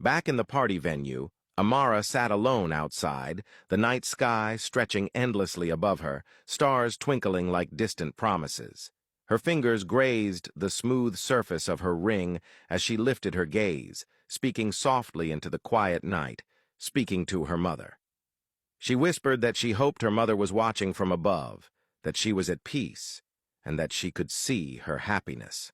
Back in the party venue, Amara sat alone outside, the night sky stretching endlessly above her, stars twinkling like distant promises. Her fingers grazed the smooth surface of her ring as she lifted her gaze, speaking softly into the quiet night, speaking to her mother. She whispered that she hoped her mother was watching from above, that she was at peace, and that she could see her happiness.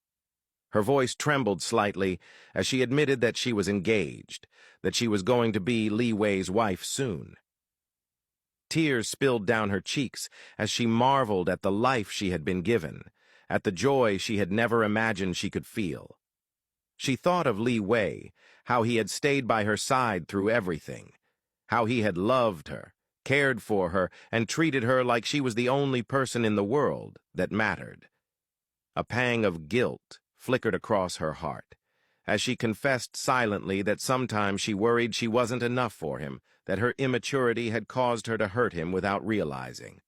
Her voice trembled slightly as she admitted that she was engaged, that she was going to be Leeway's wife soon. Tears spilled down her cheeks as she marveled at the life she had been given, at the joy she had never imagined she could feel. She thought of Leeway, how he had stayed by her side through everything, how he had loved her, cared for her, and treated her like she was the only person in the world that mattered. A pang of guilt flickered across her heart, as she confessed silently that sometimes she worried she wasn't enough for him, that her immaturity had caused her to hurt him without realizing.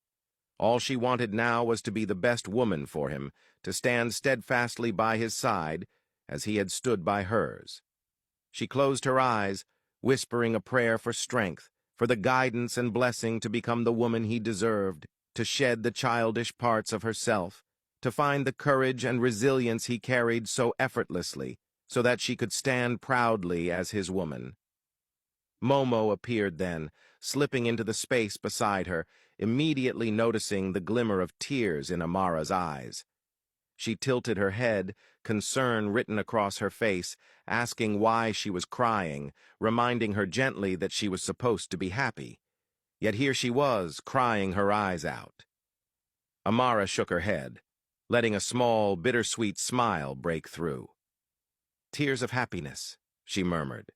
All she wanted now was to be the best woman for him, to stand steadfastly by his side as he had stood by hers. She closed her eyes, whispering a prayer for strength, for the guidance and blessing to become the woman he deserved, to shed the childish parts of herself, to find the courage and resilience he carried so effortlessly, so that she could stand proudly as his woman. Momo appeared then, slipping into the space beside her, immediately noticing the glimmer of tears in Amara's eyes. She tilted her head, concern written across her face, asking why she was crying, reminding her gently that she was supposed to be happy. Yet here she was, crying her eyes out. Amara shook her head, letting a small, bittersweet smile break through. "Tears of happiness," she murmured.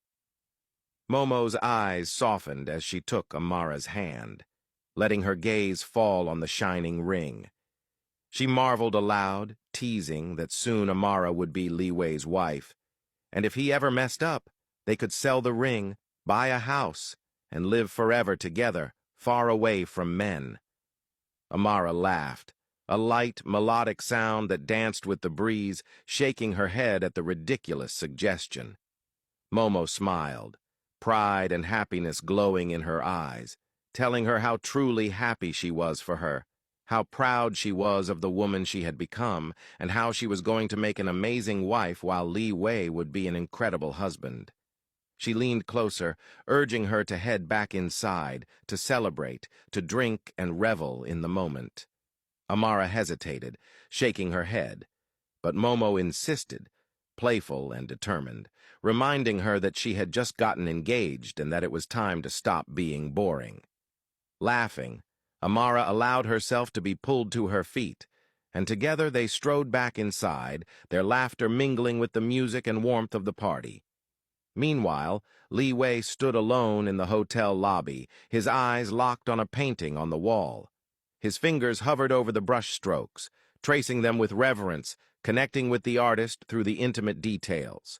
Momo's eyes softened as she took Amara's hand, letting her gaze fall on the shining ring. She marveled aloud, teasing that soon Amara would be Leeway's wife, and if he ever messed up, they could sell the ring, buy a house, and live forever together, far away from men. Amara laughed, a light, melodic sound that danced with the breeze, shaking her head at the ridiculous suggestion. Momo smiled, pride and happiness glowing in her eyes, telling her how truly happy she was for her, how proud she was of the woman she had become, and how she was going to make an amazing wife while Leeway would be an incredible husband. She leaned closer, urging her to head back inside, to celebrate, to drink and revel in the moment. Amara hesitated, shaking her head, but Momo insisted, playful and determined, reminding her that she had just gotten engaged and that it was time to stop being boring. Laughing, Amara allowed herself to be pulled to her feet, and together they strode back inside, their laughter mingling with the music and warmth of the party. Meanwhile, Leeway stood alone in the hotel lobby, his eyes locked on a painting on the wall. His fingers hovered over the brush strokes, tracing them with reverence, connecting with the artist through the intimate details.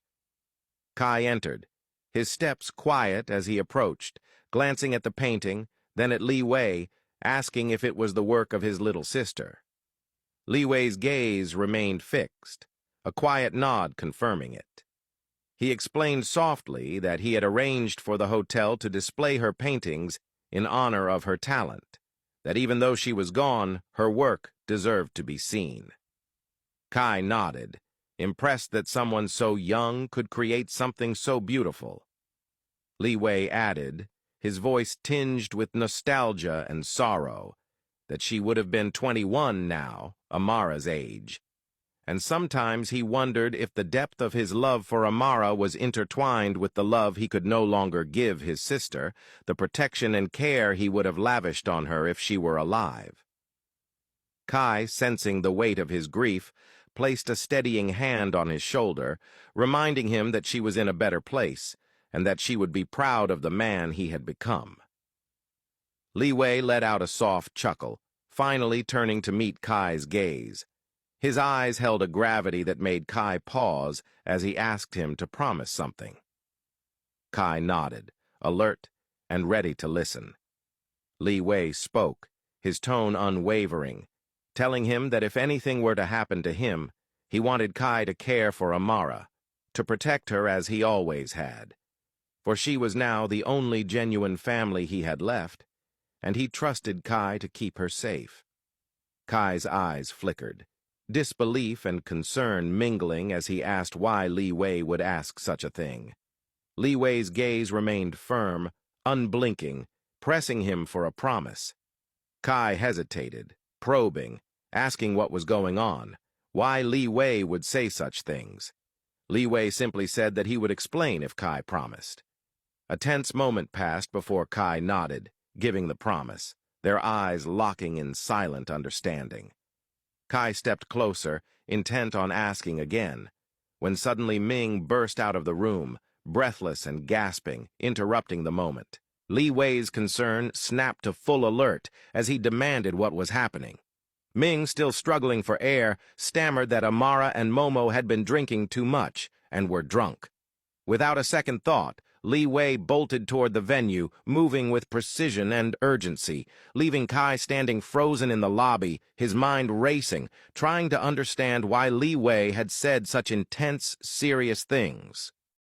Kai entered, his steps quiet as he approached, glancing at the painting, then at Leeway, asking if it was the work of his little sister. Leeway's gaze remained fixed, a quiet nod confirming it. He explained softly that he had arranged for the hotel to display her paintings in honor of her talent, that even though she was gone, her work deserved to be seen. Kai nodded, impressed that someone so young could create something so beautiful. Leeway added, his voice tinged with nostalgia and sorrow, that she would have been 21 now, Amara's age. And sometimes he wondered if the depth of his love for Amara was intertwined with the love he could no longer give his sister, the protection and care he would have lavished on her if she were alive. Kai, sensing the weight of his grief, placed a steadying hand on his shoulder, reminding him that she was in a better place, and that she would be proud of the man he had become. Leeway let out a soft chuckle, finally turning to meet Kai's gaze. His eyes held a gravity that made Kai pause as he asked him to promise something. Kai nodded, alert and ready to listen. Leeway spoke, his tone unwavering, telling him that if anything were to happen to him, he wanted Kai to care for Amara, to protect her as he always had. for she was now the only genuine family he had left, and he trusted Kai to keep her safe. Kai's eyes flickered, disbelief and concern mingling as he asked why Leeway would ask such a thing. Leeway's gaze remained firm, unblinking, pressing him for a promise. Kai hesitated, probing, asking what was going on, why Leeway would say such things. Leeway simply said that he would explain if Kai promised. A tense moment passed before Kai nodded, giving the promise, their eyes locking in silent understanding. Kai stepped closer, intent on asking again, when suddenly Ming burst out of the room, breathless and gasping, interrupting the moment. Leeway's concern snapped to full alert as he demanded what was happening. Ming, still struggling for air, stammered that Amara and Momo had been drinking too much and were drunk. Without a second thought, Leeway bolted toward the venue, moving with precision and urgency, leaving Kai standing frozen in the lobby, his mind racing, trying to understand why Leeway had said such intense, serious things.